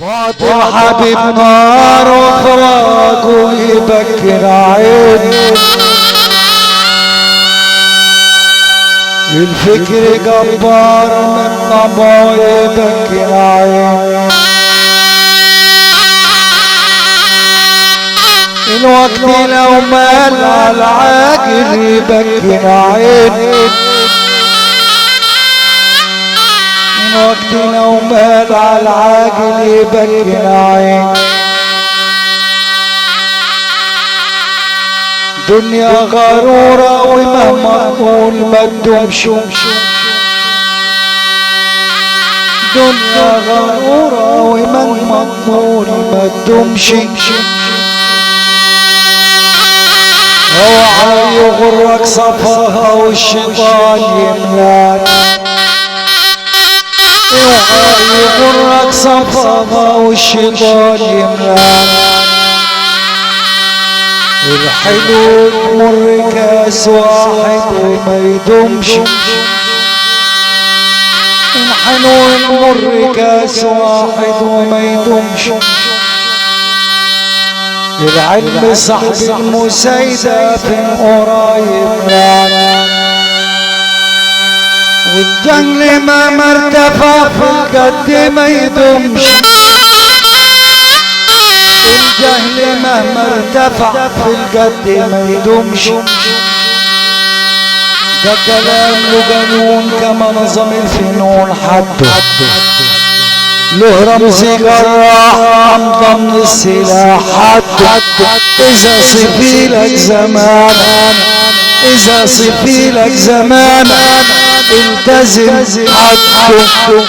بعد الحبيب نار وفراقه يبكر عيني، الفكر جبار من طبعه يبكر عيني، الوقت لو مال على العاجل يبكر عيني، الوقت لو مال على العاجل يبكر عيني، دنيا غرورة ومهما تقول ما تدومش، دنيا غرورة ومهما تقول ما تدومش، اوعى يغرك صفاها والشيطان يملاك، اوعى يغرك صفاها والشيطان يملاك، الحلو تمر كاس واحد وما يدومش، الحلو تمر كاس واحد وما يدومش، العلم صاحب المسايدة في قريب رانا، والجهل ما ارتفع في الجد ما يدومش، الجهل مهما ارتفع في الجد ما يدومش، ده كلام له جنون كما نظم الفنون حده، له رمز جراح أمضى من السلاح حده، إذا صفيلك زمان إذا صفيلك زمان التزم حده،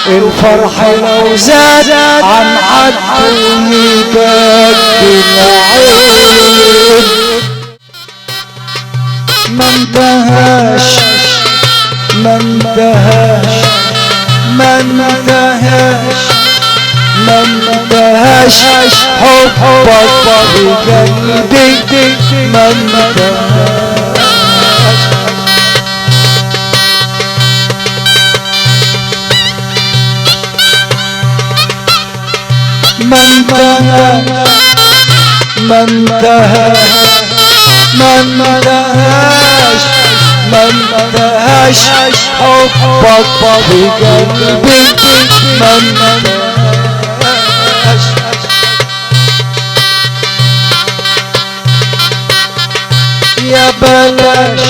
الفرح لو زاد عن حده يبكي العين، ما انتهاش ما انتهاش ما انتهاش ما انتهاش حبك في قلبي، ما انتهاش ما انتهاش ما انتهاش ما انتهاش ما انتهاش حبك في قلبي، ما انتهاش يا بلاش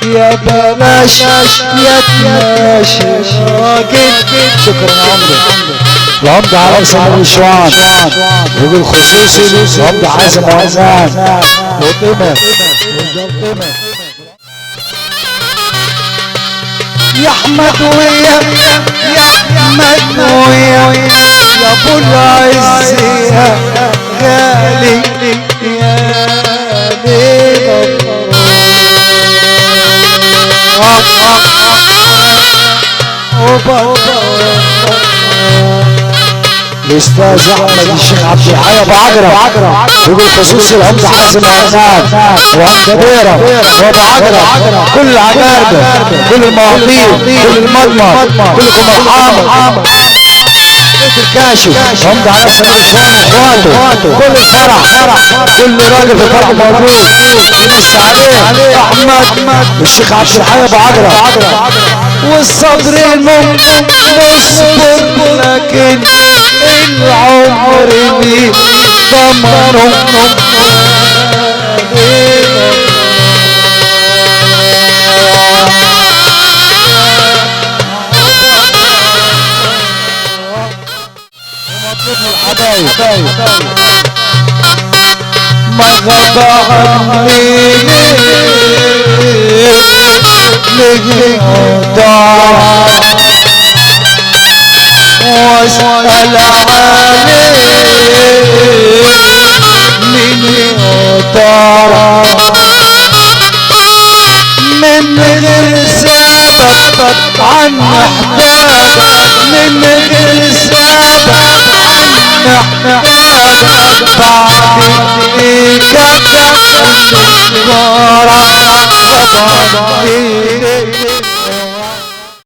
يا بلاش يا تماشي راجل. شكرا يا عمرو. العمدة على سمر الشوان وجود خصوصي العمدة حازم وعزام وطمة يا احمد ويا احمد ويا يا ابو العز يا غالي يا ليل الاستاذ احمد الشيخ عبد الحي ابو عجرة وجود خصوصي العمدة حازم وعزام وعمدة بيرة وابو عجرة، كل العجاربة كل المواطير كل المضمر كلكم مرحبا، بيت الكاشف عمدة على السلسان واخواته، كل الفرح كل راجل في الفرح موجود، لسه عليه احمد الشيخ عبد الحي ابو عجرة، والصبر مصبر لكن العمر لي ضمنه، ما غاب عني ليه واسأل عليه من ترى من غير سبب عن محتاج، من غير سبب عن محتاج، بعد كده الغرام غضبني